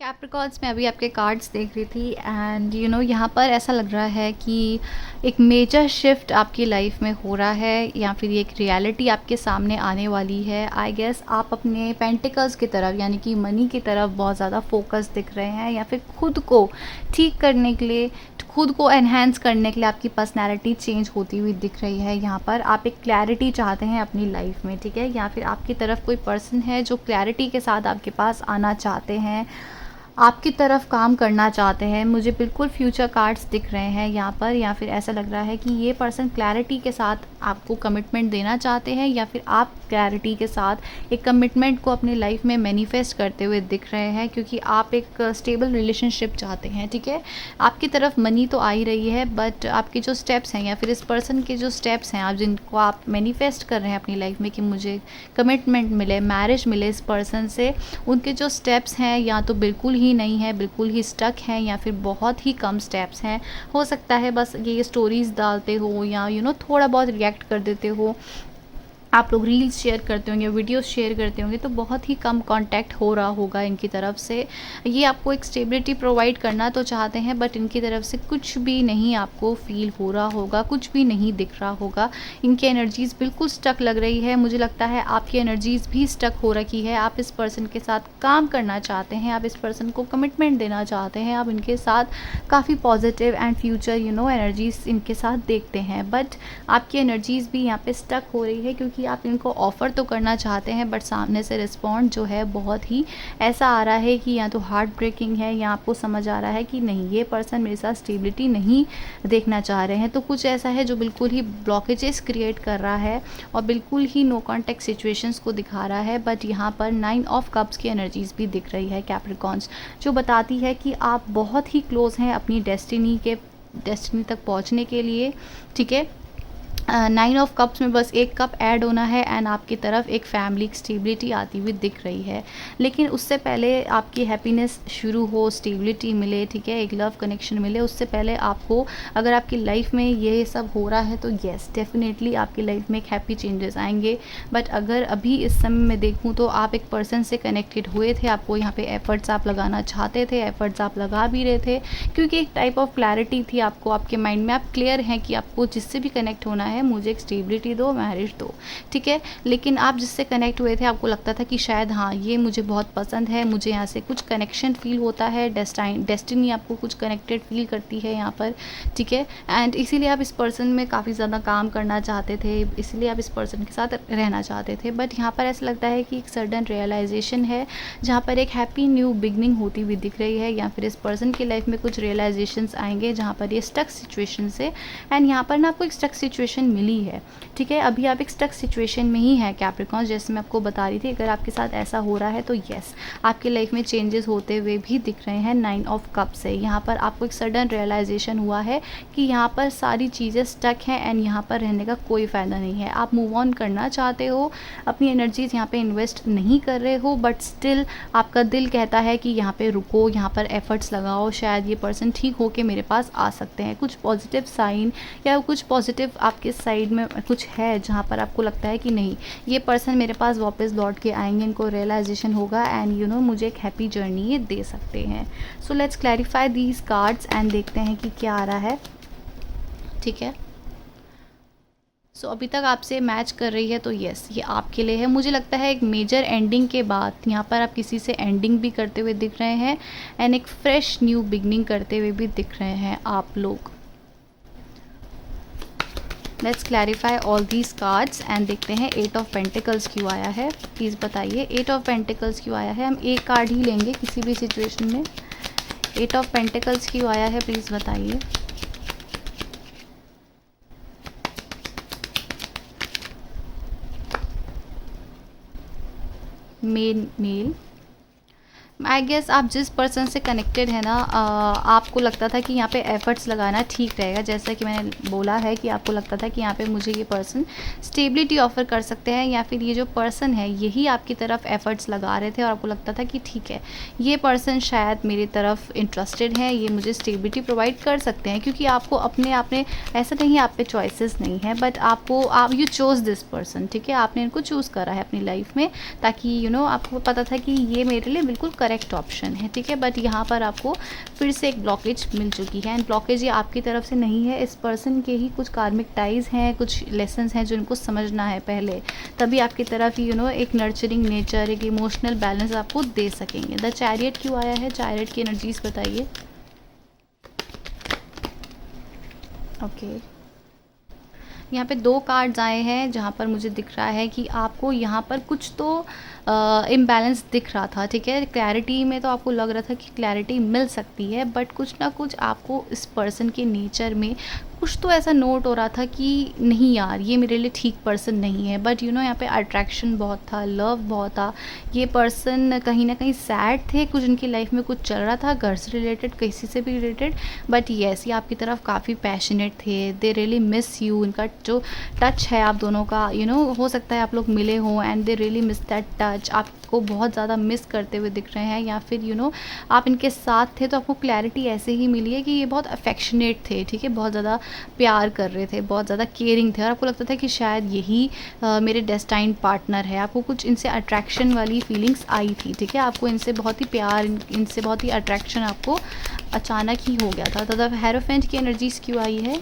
Capricorns में अभी आपके कार्ड्स देख रही थी एंड यहाँ पर ऐसा लग रहा है कि एक मेजर शिफ्ट आपकी लाइफ में हो रहा है या फिर ये एक रियलिटी आपके सामने आने वाली है। आई गेस आप अपने पेंटिकल्स की तरफ यानी कि मनी की तरफ बहुत ज़्यादा फोकस दिख रहे हैं या फिर खुद को ठीक करने के लिए, खुद को एनहेंस करने के लिए आपकी पर्सनैलिटी चेंज होती हुई दिख रही है। यहाँ पर आप एक क्लैरिटी चाहते हैं अपनी लाइफ में, ठीक है, या फिर आपकी तरफ कोई पर्सन है जो क्लैरिटी के साथ आपके पास आना चाहते हैं, आपकी तरफ काम करना चाहते हैं। मुझे बिल्कुल फ्यूचर कार्ड्स दिख रहे हैं यहाँ पर, या फिर ऐसा लग रहा है कि ये पर्सन क्लैरिटी के साथ आपको कमिटमेंट देना चाहते हैं या फिर आप क्लैरिटी के साथ एक कमिटमेंट को अपनी लाइफ में मैनिफेस्ट करते हुए दिख रहे हैं, क्योंकि आप एक स्टेबल रिलेशनशिप चाहते हैं, ठीक है। आपकी तरफ मनी तो आ ही रही है, बट आपके जो स्टेप्स हैं या फिर इस पर्सन के जो स्टेप्स हैं आप जिनको आप मैनिफेस्ट कर रहे हैं अपनी लाइफ में कि मुझे कमिटमेंट मिले, मैरिज मिले इस पर्सन से, उनके जो स्टेप्स हैं या तो बिल्कुल ही नहीं है, बिल्कुल ही स्टक हैं, या फिर बहुत ही कम स्टेप्स हैं। हो सकता है बस ये स्टोरीज़ डालते हो या थोड़ा बहुत रिएक्ट कर देते हो, आप लोग रील्स शेयर करते होंगे, वीडियोस शेयर करते होंगे, तो बहुत ही कम कांटेक्ट हो रहा होगा इनकी तरफ से। ये आपको एक स्टेबिलिटी प्रोवाइड करना तो चाहते हैं, बट इनकी तरफ से कुछ भी नहीं आपको फील हो रहा होगा, कुछ भी नहीं दिख रहा होगा। इनकी एनर्जीज़ बिल्कुल स्टक लग रही है। मुझे लगता है आपकी एनर्जीज़ भी स्टक हो रखी है। आप इस पर्सन के साथ काम करना चाहते हैं, आप इस पर्सन को कमिटमेंट देना चाहते हैं, आप इनके साथ काफ़ी पॉजिटिव एंड फ्यूचर एनर्जीज़ इनके साथ देखते हैं, बट आपकी एनर्जीज़ भी यहाँ पे स्टक हो रही है, क्योंकि आप इनको ऑफ़र तो करना चाहते हैं बट सामने से रिस्पॉन्ड जो है बहुत ही ऐसा आ रहा है कि या तो हार्ट ब्रेकिंग है, या आपको समझ आ रहा है कि नहीं, ये पर्सन मेरे साथ स्टेबिलिटी नहीं देखना चाह रहे हैं। तो कुछ ऐसा है जो बिल्कुल ही ब्लॉकेजेस क्रिएट कर रहा है और बिल्कुल ही नो कॉन्टेक्ट सिचुएशंस को दिखा रहा है। बट यहाँ पर 9 ऑफ कप्स की एनर्जीज़ भी दिख रही है कैप्रिकॉर्न्स, जो बताती है कि आप बहुत ही क्लोज हैं अपनी डेस्टिनी तक पहुँचने के लिए, ठीक है। 9 ऑफ कप्स में बस एक कप ऐड होना है एंड आपकी तरफ एक फैमिली स्टेबिलिटी आती हुई दिख रही है। लेकिन उससे पहले आपकी हैप्पीनेस शुरू हो, स्टेबिलिटी मिले, ठीक है, एक लव कनेक्शन मिले, उससे पहले आपको, अगर आपकी लाइफ में ये सब हो रहा है तो येस डेफिनेटली आपकी लाइफ में एक हैप्पी चेंजेस आएंगे। बट अगर अभी इस समय में देखूँ तो आप एक पर्सन से कनेक्टेड हुए थे, आपको यहाँ पे एफर्ट्स आप लगाना चाहते थे, एफर्ट्स आप लगा भी रहे थे, क्योंकि एक टाइप ऑफ क्लैरिटी थी आपको, आपके माइंड में आप क्लियर हैं कि आपको जिससे भी कनेक्ट होना है, मुझे एक स्टेबिलिटी दो, मैरिज दो, ठीक है। लेकिन आप जिससे कनेक्ट हुए थे आपको लगता था कि शायद हाँ ये मुझे बहुत पसंद है, मुझे यहाँ से कुछ कनेक्शन फील होता है, डेस्टिनी आपको कुछ कनेक्टेड फील करती है यहाँ पर, ठीक है। एंड इसीलिए आप इस पर्सन में काफ़ी ज़्यादा काम करना चाहते थे, इसीलिए आप इस पर्सन के साथ रहना चाहते थे। बट यहाँ पर ऐसा लगता है कि एक सडन रियलाइजेशन है, जहाँ पर एक हैप्पी न्यू बिगनिंग होती हुई दिख रही है, या फिर इस पर्सन की लाइफ में कुछ रियलाइजेशंस आएंगे जहाँ पर ये स्टक सिचुएशन से, एंड यहाँ पर ना आपको एक स्टक सिचुएशन मिली है, ठीक है। अभी आप एक स्टक सिचुएशन में ही हैं कैप्रिकॉर्न, जैसे मैं आपको बता रही थी। अगर आपके साथ ऐसा हो रहा है तो यस आपकी लाइफ में चेंजेस होते हुए भी दिख रहे हैं 9 ऑफ कप से। यहाँ पर आपको एक सडन रियलाइजेशन हुआ है कि यहाँ पर सारी चीज़ें स्टक हैं एंड यहाँ पर रहने का कोई फ़ायदा नहीं है। आप मूव ऑन करना चाहते हो, अपनी एनर्जीज़ यहाँ पे इन्वेस्ट नहीं कर रहे हो, बट स्टिल आपका दिल कहता है कि यहाँ पे रुको, यहाँ पर एफर्ट्स लगाओ, शायद ये पर्सन ठीक हो के मेरे पास आ सकते हैं। कुछ पॉजिटिव साइन या कुछ पॉजिटिव आपके साइड में कुछ है जहाँ पर आपको लगता है कि नहीं, ये पर्सन मेरे पास वापस लौट के आएंगे, इनको रियलाइजेशन होगा एंड मुझे एक हैप्पी जर्नी ये दे सकते हैं। So let's clarify these cards and देखते हैं कि क्या आ रहा है, ठीक है। सो अभी तक आपसे मैच कर रही है तो यस ये आपके लिए है। मुझे लगता है एक मेजर एंडिंग के बाद यहाँ पर आप किसी से एंडिंग भी करते हुए दिख रहे हैं एंड एक फ्रेश न्यू बिगनिंग करते हुए भी दिख रहे हैं आप लोग। Let's clarify all these cards and देखते हैं 8 ऑफ पेंटिकल्स क्यों आया है। प्लीज़ बताइए 8 ऑफ पेंटिकल्स क्यों आया है। हम एक कार्ड ही लेंगे किसी भी सिचुएशन में। 8 ऑफ पेंटिकल्स क्यों आया है प्लीज़ बताइए। मेल आई गेस आप जिस पर्सन से कनेक्टेड है ना, आपको लगता था कि यहाँ पे एफर्ट्स लगाना ठीक रहेगा, जैसा कि मैंने बोला है कि आपको लगता था कि यहाँ पे मुझे ये पर्सन स्टेबिलिटी ऑफर कर सकते हैं, या फिर ये जो पर्सन है यही आपकी तरफ एफर्ट्स लगा रहे थे और आपको लगता था कि ठीक है ये पर्सन शायद मेरी तरफ इंटरेस्टेड है, ये मुझे स्टेबिलिटी प्रोवाइड कर सकते हैं, क्योंकि आपको अपने आप में ऐसा नहीं, आप पे चॉइसेस नहीं है, बट आप यू चोज दिस पर्सन, ठीक है, आपने इनको चूज़ करा है अपनी लाइफ में, ताकि आपको पता था कि ये मेरे लिए बिल्कुल करेक्ट ऑप्शन है, ठीक है। बट यहाँ पर आपको फिर से एक ब्लॉकेज मिल चुकी है, एंड ब्लॉकेज ये आपकी तरफ से नहीं है, इस पर्सन के ही कुछ कार्मिक टाइज हैं, कुछ लेसन्स हैं जो इनको समझना है पहले, तभी आपकी तरफ एक नर्चरिंग नेचर, एक इमोशनल बैलेंस आपको दे सकेंगे। द चैरियट क्यों आया है? चैरियट की एनर्जीज बताइए। ओके, यहाँ पे 2 कार्ड्स आए हैं जहाँ पर मुझे दिख रहा है कि आपको यहाँ पर कुछ तो इम्बैलेंस दिख रहा था, ठीक है। क्लैरिटी में तो आपको लग रहा था कि क्लैरिटी मिल सकती है, बट कुछ ना कुछ आपको इस पर्सन के नेचर में कुछ तो ऐसा नोट हो रहा था कि नहीं यार, ये मेरे लिए ठीक पर्सन नहीं है। बट यहाँ पे अट्रैक्शन बहुत था, लव बहुत था। ये पर्सन कहीं ना कहीं सैड थे, कुछ उनकी लाइफ में कुछ चल रहा था, घर से रिलेटेड, किसी से भी रिलेटेड। बट येस, ये आपकी तरफ काफ़ी पैशनेट थे, दे रियली मिस यू। इनका जो टच है आप दोनों का, हो सकता है आप लोग मिले हों, and they really miss that touch. आपको बहुत ज़्यादा मिस करते हुए दिख रहे हैं, या फिर आप इनके साथ थे तो आपको क्लैरिटी ऐसे ही मिली है कि ये बहुत अफेक्शनेट थे, ठीक है। बहुत ज़्यादा प्यार कर रहे थे, बहुत ज़्यादा केयरिंग थे, और आपको लगता था कि शायद यही मेरे डेस्टाइन्ड पार्टनर है। आपको कुछ इनसे अट्रैक्शन वाली फीलिंग्स आई थी, ठीक है। आपको इनसे बहुत ही प्यार, इनसे बहुत ही अट्रैक्शन आपको अचानक ही हो गया था। तो द हेरोफेंट की एनर्जीज क्यों आई है?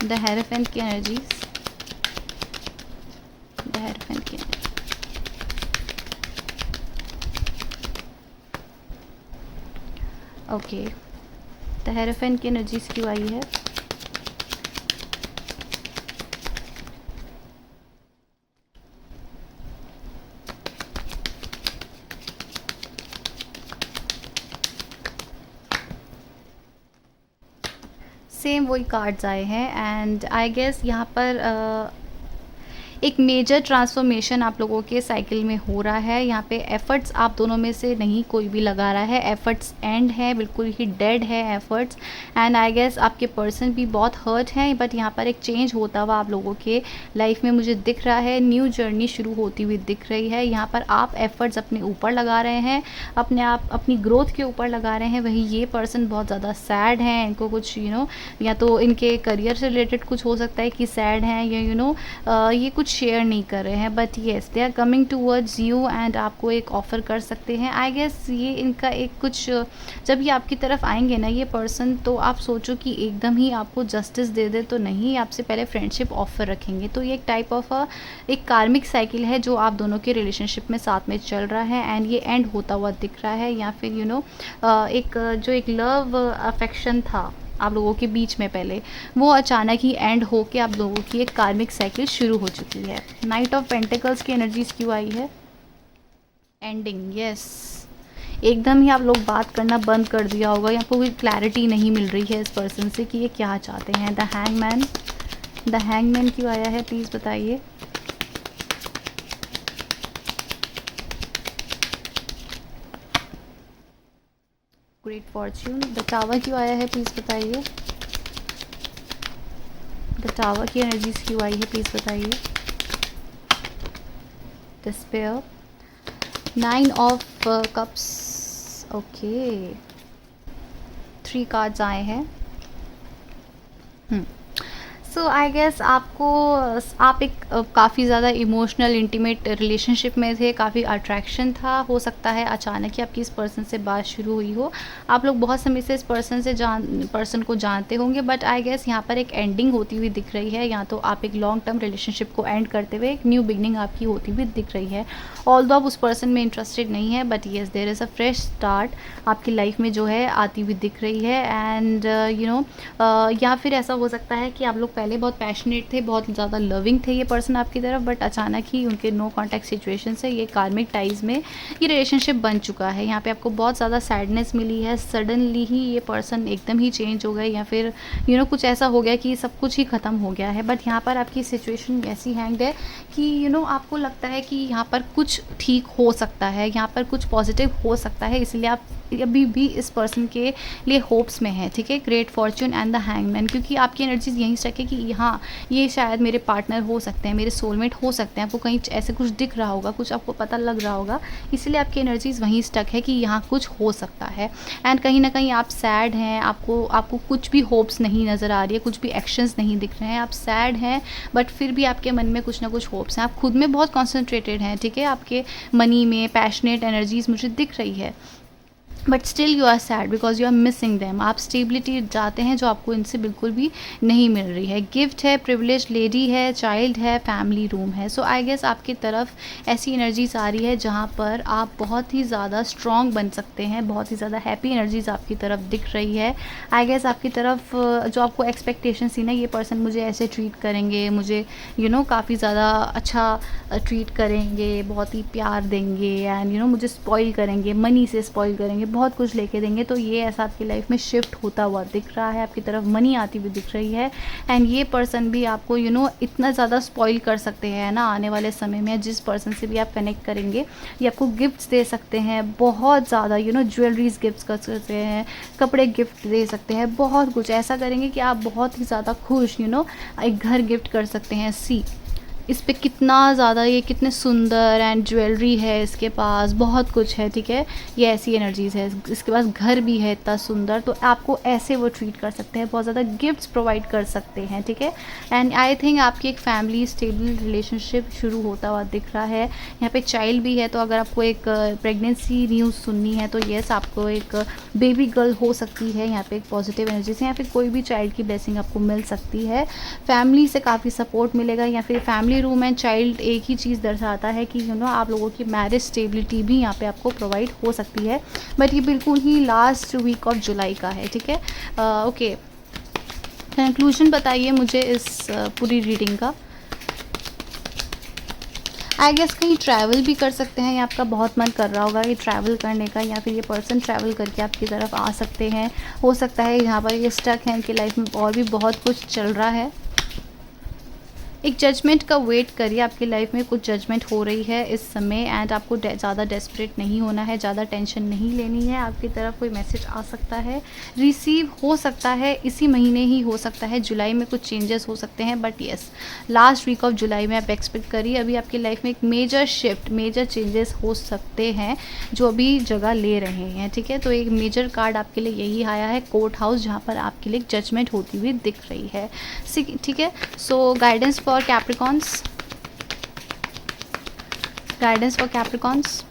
द हेरोफेंट की एनर्जीज, द हेरोफेंट की एनर्जी। ओके, द हेरोफेंट की एनर्जीज क्यों आई है? सेम वही कार्ड्स आए हैं, एंड आई गेस यहाँ पर एक मेजर ट्रांसफॉर्मेशन आप लोगों के साइकिल में हो रहा है। यहाँ पे एफर्ट्स आप दोनों में से नहीं कोई भी लगा रहा है, एफर्ट्स एंड है, बिल्कुल ही डेड है एफर्ट्स। एंड आई गेस आपके पर्सन भी बहुत हर्ट हैं, बट यहाँ पर एक चेंज होता हुआ आप लोगों के लाइफ में मुझे दिख रहा है, न्यू जर्नी शुरू होती हुई दिख रही है। यहाँ पर आप एफर्ट्स अपने ऊपर लगा रहे हैं, अपने आप अपनी ग्रोथ के ऊपर लगा रहे हैं। वहीं ये पर्सन बहुत ज़्यादा सैड हैं, इनको कुछ या तो इनके करियर से रिलेटेड कुछ हो सकता है कि सैड हैं, या ये कुछ शेयर नहीं कर रहे हैं। But yes, they are coming towards you, and आपको एक ऑफ़र कर सकते हैं। आई गेस ये इनका एक कुछ, जब ये आपकी तरफ आएंगे ना ये पर्सन, तो आप सोचो कि एकदम ही आपको जस्टिस दे दे तो नहीं, आपसे पहले फ्रेंडशिप ऑफ़र रखेंगे। तो ये एक टाइप ऑफ एक कार्मिक साइकिल है जो आप दोनों के रिलेशनशिप में साथ में चल रहा है, एंड ये एंड होता हुआ दिख रहा है। या फिर एक जो एक लव अफेक्शन था आप लोगों के बीच में पहले, वो अचानक ही एंड हो के आप लोगों की एक कार्मिक साइकिल शुरू हो चुकी है। नाइट ऑफ पेंटिकल्स की एनर्जीज क्यों आई है? Ending, yes. एकदम ही आप लोग बात करना बंद कर दिया होगा, या कोई क्लैरिटी नहीं मिल रही है इस पर्सन से कि ये क्या चाहते हैं। द हैंगमैन, द हैंगमैन क्यों आया है प्लीज़ बताइए। Great Fortune. द टावर क्यों आया है प्लीज़ बताइए। द टावर की एनर्जीज क्यों आई है प्लीज़ बताइए। Despair, 9 of cups, okay. 3 cards आए हैं। सो आई गेस आपको, आप एक काफ़ी ज़्यादा इमोशनल इंटीमेट रिलेशनशिप में थे, काफ़ी अट्रैक्शन था। हो सकता है अचानक ही आपकी इस पर्सन से बात शुरू हुई हो, आप लोग बहुत समय से इस पर्सन को जानते होंगे। बट आई गेस यहाँ पर एक एंडिंग होती हुई दिख रही है, या तो आप एक लॉन्ग टर्म रिलेशनशिप को एंड करते हुए एक न्यू बिगनिंग आपकी होती हुई दिख रही है। ऑल्दो आप उस पर्सन में इंटरेस्टेड नहीं है, but yes there is a fresh start आपकी लाइफ में जो है आती हुई दिख रही है। एंड या फिर ऐसा हो सकता है कि आप लोग पहले बहुत पैशनेट थे, बहुत ज़्यादा लविंग थे ये पर्सन आपकी तरफ, बट अचानक ही उनके नो कॉन्टैक्ट सिचुएशन से ये कार्मिक टाइज में ये रिलेशनशिप बन चुका है। यहाँ पे आपको बहुत ज़्यादा सैडनेस मिली है, सडनली ही ये पर्सन एकदम ही चेंज हो गए, या फिर कुछ ऐसा हो गया कि सब कुछ ही ख़त्म हो गया है। बट यहाँ पर आपकी सिचुएशन ऐसी हैंग्ड है कि आपको लगता है कि यहाँ पर कुछ ठीक हो सकता है, यहाँ पर कुछ पॉजिटिव हो सकता है, इसलिए आप अभी भी इस पर्सन के लिए होप्स में है, ठीक है। Great Fortune and the hangman, क्योंकि आपकी एनर्जीज यहीं स्टक है कि हाँ, ये शायद मेरे पार्टनर हो सकते हैं, मेरे सोलमेट हो सकते हैं। आपको कहीं ऐसे कुछ दिख रहा होगा, कुछ आपको पता लग रहा होगा, इसलिए आपकी एनर्जीज़ वहीं स्टक है कि यहाँ कुछ हो सकता है। एंड कहीं न कहीं आप सैड हैं, आपको आपको कुछ भी होप्स नहीं नज़र आ रही है, कुछ भी एक्शंस नहीं दिख रहे हैं, आप सैड हैं, बट फिर भी आपके मन में कुछ ना कुछ होप्स हैं। आप खुद में बहुत कॉन्सन्ट्रेटेड हैं, ठीक है? आपके मनी में पैशनेट एनर्जीज़ मुझे दिख रही है, but still you are sad because you are missing them. आप स्टेबिलिटी चाहते हैं जो आपको इनसे बिल्कुल भी नहीं मिल रही है। गिफ्ट है, प्रिविलेज लेडी है, चाइल्ड है, फैमिली रूम है। सो आई गेस आपकी तरफ ऐसी एनर्जीज आ रही है जहाँ पर आप बहुत ही ज़्यादा स्ट्रॉन्ग बन सकते हैं, बहुत ही ज़्यादा हैप्पी एनर्जीज आपकी तरफ दिख रही है। आई गेस आपकी तरफ जो आपको एक्सपेक्टेशन थी ना, ये पर्सन मुझे ऐसे ट्रीट करेंगे, मुझे काफ़ी ज़्यादा अच्छा ट्रीट करेंगे, बहुत ही प्यार देंगे, एंड मुझे स्पॉइल करेंगे, मनी से स्पॉइल करेंगे, बहुत कुछ लेके देंगे। तो ये ऐसा आपकी लाइफ में शिफ्ट होता हुआ दिख रहा है, आपकी तरफ मनी आती हुई दिख रही है। एंड ये पर्सन भी आपको इतना ज़्यादा स्पॉइल कर सकते हैं ना आने वाले समय में। जिस पर्सन से भी आप कनेक्ट करेंगे, ये आपको गिफ्ट्स दे सकते हैं, बहुत ज़्यादा ज्वेलरीज गिफ्ट्स कर सकते हैं, कपड़े गिफ्ट दे सकते हैं, बहुत कुछ ऐसा करेंगे कि आप बहुत ही ज़्यादा खुश एक घर गिफ्ट कर सकते हैं। सी इस पे कितना ज़्यादा, ये कितने सुंदर, एंड ज्वेलरी है इसके पास, बहुत कुछ है, ठीक है? ये ऐसी एनर्जीज़ है, इसके पास घर भी है इतना सुंदर, तो आपको ऐसे वो ट्रीट कर सकते हैं, बहुत ज़्यादा गिफ्ट्स प्रोवाइड कर सकते हैं, ठीक है? एंड आई थिंक आपकी एक फैमिली स्टेबल रिलेशनशिप शुरू होता हुआ दिख रहा है। यहाँ पे चाइल्ड भी है, तो अगर आपको एक प्रेगनेंसी न्यूज़ सुननी है तो येस, आपको एक बेबी गर्ल हो सकती है। यहाँ पे एक पॉजिटिव एनर्जी से यहाँ पे कोई भी चाइल्ड की ब्लेसिंग आपको मिल सकती है। फैमिली से काफ़ी सपोर्ट मिलेगा, या फिर फैमिली रूम एंड चाइल्ड एक ही चीज़ दर्शाता है कि आप लोगों की मैरिज स्टेबिलिटी भी यहाँ पे आपको प्रोवाइड हो सकती है। बट ये बिल्कुल ही लास्ट वीक ऑफ जुलाई का है, ठीक है? ओके, कंक्लूजन बताइए मुझे इस पूरी रीडिंग का। आई गेस कहीं ट्रैवल भी कर सकते हैं, या आपका बहुत मन कर रहा होगा ये ट्रैवल करने का, या फिर ये पर्सन ट्रैवल करके आपकी तरफ आ सकते हैं। हो सकता है यहाँ पर ये स्टक है, इनकी लाइफ में और भी बहुत कुछ चल रहा है। एक जजमेंट का वेट करिए, आपकी लाइफ में कुछ जजमेंट हो रही है इस समय, एंड आपको ज़्यादा डेस्परेट नहीं होना है, ज़्यादा टेंशन नहीं लेनी है। आपकी तरफ कोई मैसेज आ सकता है, रिसीव हो सकता है, इसी महीने ही हो सकता है, जुलाई में कुछ चेंजेस हो सकते हैं, but yes last week of July में आप एक्सपेक्ट करिए। अभी आपकी लाइफ में एक मेजर शिफ्ट, मेजर चेंजेस हो सकते हैं जो अभी जगह ले रहे हैं, ठीक है? तो एक मेजर कार्ड आपके लिए यही आया है, कोर्ट हाउस, जहाँ पर आपके लिए जजमेंट होती हुई दिख रही है, ठीक है? सो guidance for Capricorns, guidance for Capricorns।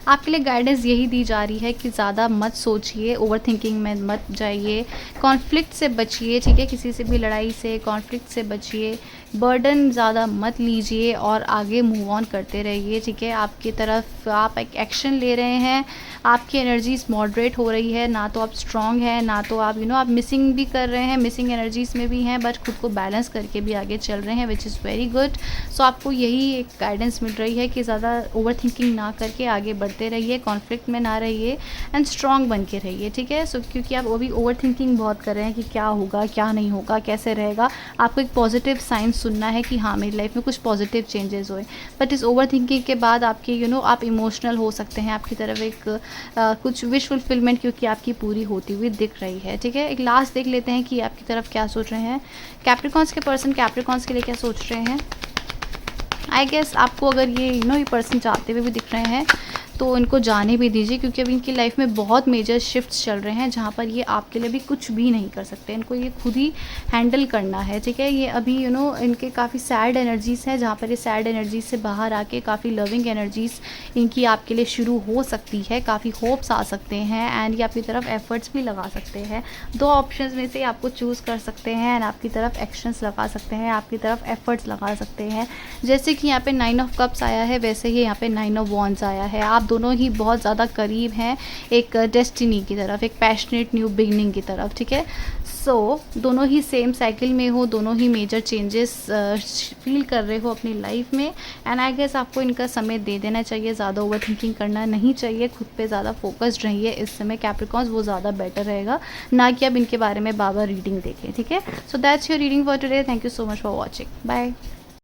आपके लिए गाइडेंस यही दी जा रही है कि ज़्यादा मत सोचिए, ओवर थिंकिंग में मत जाइए, कॉन्फ्लिक्ट से बचिए, ठीक है? किसी से भी लड़ाई से, कॉन्फ्लिक्ट से बचिए, बर्डन ज़्यादा मत लीजिए और आगे मूव ऑन करते रहिए, ठीक है? आपकी तरफ आप एक एक्शन ले रहे हैं, आपकी एनर्जीज मॉडरेट हो रही है, ना तो आप स्ट्रॉन्ग हैं, ना तो आप आप मिसिंग भी कर रहे हैं, मिसिंग एनर्जीज में भी हैं, बट खुद को बैलेंस करके भी आगे चल रहे हैं, विच इज़ वेरी गुड। सो आपको यही एक गाइडेंस मिल रही है कि ज़्यादा ओवर थिंकिंग ना करके आगे बढ़ते रहिए, कॉन्फ्लिक्ट में ना रहिए, एंड स्ट्रॉन्ग बन के रहिए, ठीक है? सो क्योंकि आप अभी ओवर थिंकिंग बहुत कर रहे हैं कि क्या होगा, क्या नहीं होगा, कैसे रहेगा। आपको एक पॉजिटिव साइंस सुनना है कि हाँ, मेरी लाइफ में कुछ पॉजिटिव चेंजेस हुए, बट इस ओवर थिंकिंग के बाद आपके आप इमोशनल हो सकते हैं, आपकी तरफ एक कुछ विश फुलफिलमेंट क्योंकि आपकी पूरी होती हुई दिख रही है, ठीक है? एक लास्ट देख लेते हैं कि आपकी तरफ क्या सोच रहे हैं कैप्रिकॉन्स के पर्सन, कैप्रिकॉन्स के लिए क्या सोच रहे हैं। आई गेस आपको अगर ये ये पर्सन चाहते हुए भी दिख रहे हैं तो इनको जाने भी दीजिए, क्योंकि अभी इनकी लाइफ में बहुत मेजर शिफ्ट्स चल रहे हैं जहाँ पर ये आपके लिए भी कुछ भी नहीं कर सकते, इनको ये खुद ही हैंडल करना है, ठीक है? ये अभी इनके काफ़ी सैड एनर्जीज़ हैं, जहाँ पर ये सैड एनर्जीज से बाहर आके काफ़ी लविंग एनर्जीज़ इनकी आपके लिए शुरू हो सकती है, काफ़ी होप्स आ सकते हैं, एंड ये आपकी तरफ एफर्ट्स भी लगा सकते हैं। दो ऑप्शन में से आपको चूज़ कर सकते हैं, एंड आपकी तरफ एक्शंस लगा सकते हैं, आपकी तरफ एफर्ट्स लगा सकते हैं। जैसे कि यहाँ पे 9 ऑफ कप्स आया है, वैसे ही यहाँ पे 9 ऑफ वॉन्ड्स आया है। आप दोनों ही बहुत ज़्यादा करीब हैं एक डेस्टिनी की तरफ, एक पैशनेट न्यू बिगनिंग की तरफ, ठीक है? सो दोनों ही सेम साइकिल में हो, दोनों ही मेजर चेंजेस फील कर रहे हो अपनी लाइफ में, एंड आई गेस आपको इनका समय दे देना चाहिए, ज़्यादा ओवर थिंकिंग करना नहीं चाहिए, खुद पे ज़्यादा फोकस्ड रहिए इस समय कैप्रिकॉन्स, वो ज़्यादा बेटर रहेगा, ना कि अब इनके बारे में बार बार रीडिंग देखें, ठीक है? So that's your reading for today. Thank you so much for watching. Bye.